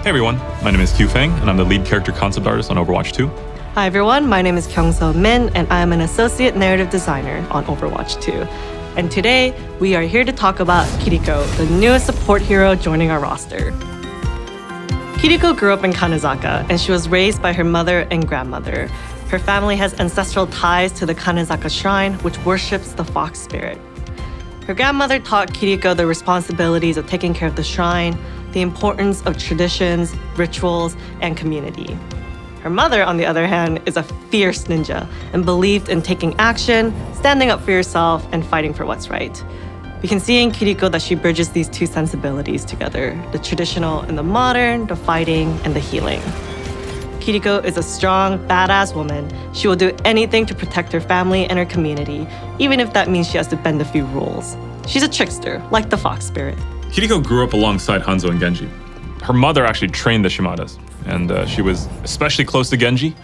Hey everyone, my name is Q Feng, and I'm the lead character concept artist on Overwatch 2. Hi everyone, my name is Kyung-So Min, and I'm an associate narrative designer on Overwatch 2. And today, we are here to talk about Kiriko, the newest support hero joining our roster. Kiriko grew up in Kanezaka, and she was raised by her mother and grandmother. Her family has ancestral ties to the Kanezaka Shrine, which worships the fox spirit. Her grandmother taught Kiriko the responsibilities of taking care of the shrine, the importance of traditions, rituals, and community. Her mother, on the other hand, is a fierce ninja and believed in taking action, standing up for yourself, and fighting for what's right. We can see in Kiriko that she bridges these two sensibilities together, the traditional and the modern, the fighting and the healing. Kiriko is a strong, badass woman. She will do anything to protect her family and her community, even if that means she has to bend a few rules. She's a trickster, like the fox spirit. Kiriko grew up alongside Hanzo and Genji. Her mother actually trained the Shimadas, and she was especially close to Genji,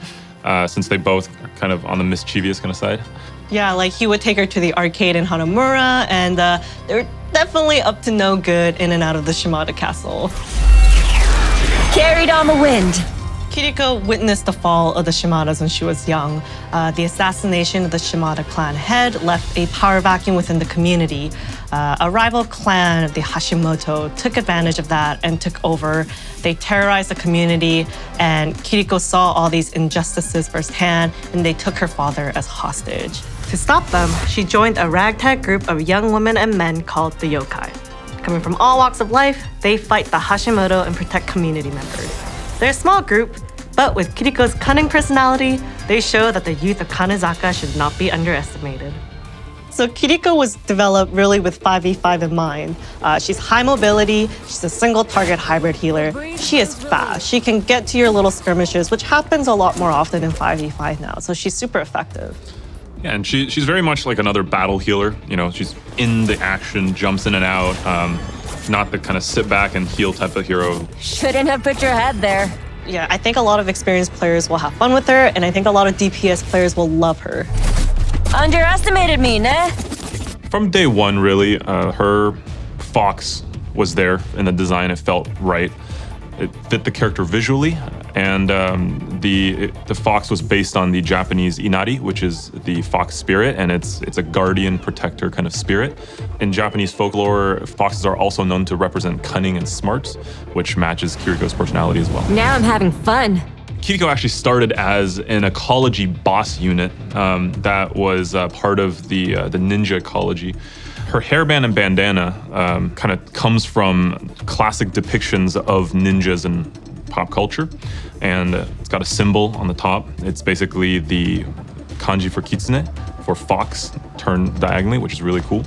since they both are kind of on the mischievous kind of side. Yeah, like he would take her to the arcade in Hanamura, and they're definitely up to no good in and out of the Shimada castle. Carried on the wind. Kiriko witnessed the fall of the Shimadas when she was young. The assassination of the Shimada clan head left a power vacuum within the community. A rival clan, the Hashimoto, took advantage of that and took over. They terrorized the community, and Kiriko saw all these injustices firsthand, and they took her father as hostage. To stop them, she joined a ragtag group of young women and men called the Yokai. Coming from all walks of life, they fight the Hashimoto and protect community members. They're a small group, but with Kiriko's cunning personality, they show that the youth of Kanezaka should not be underestimated. So Kiriko was developed really with 5v5 in mind. She's high mobility, she's a single target hybrid healer. She is fast, she can get to your little skirmishes, which happens a lot more often in 5v5 now, so she's super effective. Yeah, and she's very much like another battle healer. You know, she's in the action, jumps in and out, not the kind of sit back and heal type of hero. Shouldn't have put your head there. Yeah, I think a lot of experienced players will have fun with her, and I think a lot of DPS players will love her. Underestimated me, nah? From day one, really, her fox was there in the design. It felt right. It fit the character visually, and the fox was based on the Japanese Inari, which is the fox spirit, and it's a guardian protector kind of spirit. In Japanese folklore, foxes are also known to represent cunning and smarts, which matches Kiriko's personality as well. Now I'm having fun. Kiriko actually started as an ecology boss unit that was part of the ninja ecology. Her hairband and bandana kind of comes from classic depictions of ninjas in pop culture, and it's got a symbol on the top. It's basically the kanji for kitsune, for fox, turned diagonally, which is really cool.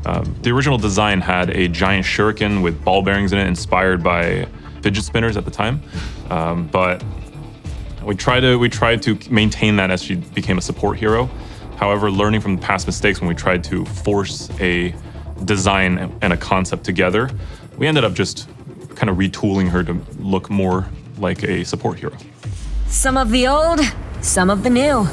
The original design had a giant shuriken with ball bearings in it, inspired by fidget spinners at the time, but we tried to maintain that as she became a support hero. However, learning from past mistakes when we tried to force a design and a concept together, we ended up just kind of retooling her to look more like a support hero. Some of the old, some of the new.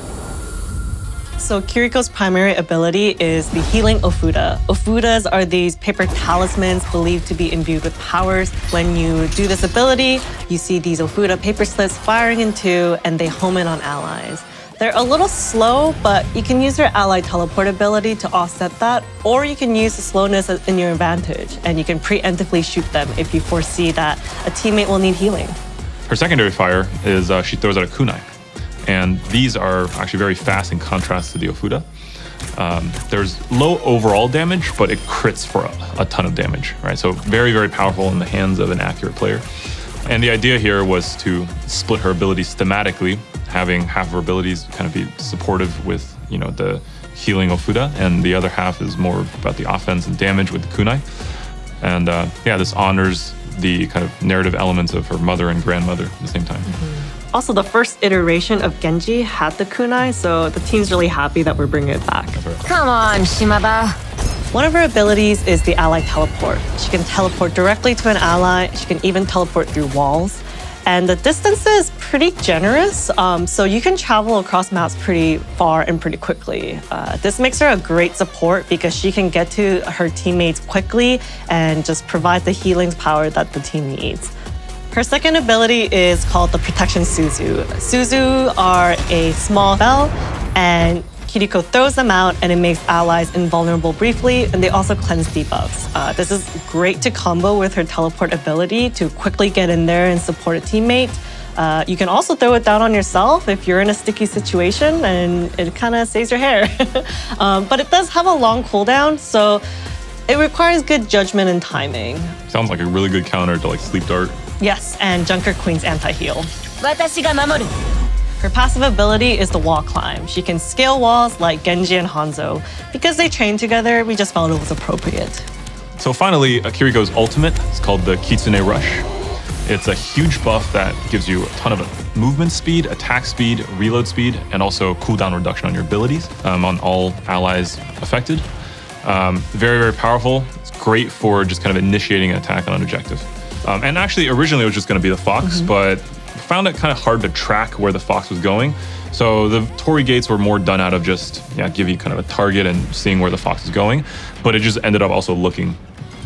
So Kiriko's primary ability is the healing Ofuda. Ofudas are these paper talismans believed to be imbued with powers. When you do this ability, you see these Ofuda paper slips firing into, and they home in on allies. They're a little slow, but you can use your ally teleport ability to offset that, or you can use the slowness in your advantage, and you can preemptively shoot them if you foresee that a teammate will need healing. Her secondary fire is she throws out a kunai, and these are actually very fast in contrast to the Ofuda. There's low overall damage, but it crits for a ton of damage, right? So very, very powerful in the hands of an accurate player. And the idea here was to split her abilities thematically, having half of her abilities kind of be supportive with, you know, the healing Ofuda, and the other half is more about the offense and damage with the kunai. And yeah, this honors the kind of narrative elements of her mother and grandmother at the same time. Mm-hmm. Also, the first iteration of Genji had the kunai, so the team's really happy that we're bringing it back. Come on, Shimada. One of her abilities is the ally teleport. She can teleport directly to an ally. She can even teleport through walls. And the distance is pretty generous, so you can travel across maps pretty far and pretty quickly. This makes her a great support because she can get to her teammates quickly and just provide the healing power that the team needs. Her second ability is called the Protection Suzu. Suzu are a small spell, and Kiriko throws them out, and it makes allies invulnerable briefly, and they also cleanse debuffs. This is great to combo with her teleport ability to quickly get in there and support a teammate. You can also throw it down on yourself if you're in a sticky situation, and it kind of saves your hair. But it does have a long cooldown, so it requires good judgment and timing. Sounds like a really good counter to like Sleep Dart. Yes, and Junker Queen's anti-heal. Watashi ga mamoru. Her passive ability is the wall climb. She can scale walls like Genji and Hanzo. Because they train together, we just felt it was appropriate. So finally, Kiriko's ultimate is called the Kitsune Rush. It's a huge buff that gives you a ton of movement speed, attack speed, reload speed, and also cooldown reduction on your abilities on all allies affected. Very, very powerful. It's great for just kind of initiating an attack on an objective. And actually, originally it was just going to be the Fox, but found it kind of hard to track where the Fox was going. So the Torii Gates were more done out of just give you kind of a target and seeing where the Fox is going. But it just ended up also looking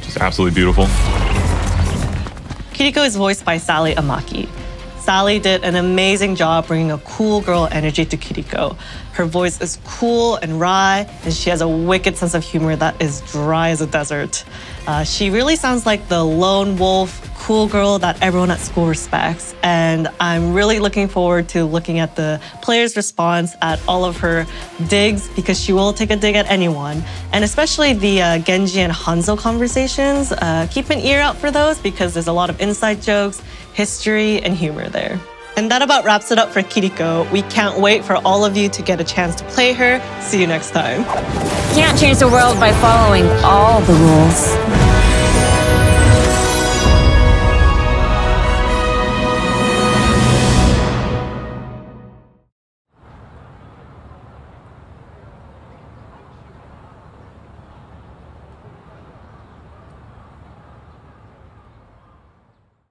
just absolutely beautiful. Kiriko is voiced by Sally Amaki. Sally did an amazing job bringing a cool girl energy to Kiriko. Her voice is cool and wry, and she has a wicked sense of humor that is dry as a desert. She really sounds like the lone wolf, cool girl that everyone at school respects. And I'm really looking forward to looking at the players' response at all of her digs, because she will take a dig at anyone. And especially the Genji and Hanzo conversations. Keep an ear out for those, because there's a lot of inside jokes, history, and humor there. And that about wraps it up for Kiriko. We can't wait for all of you to get a chance to play her. See you next time. Can't change the world by following all the rules.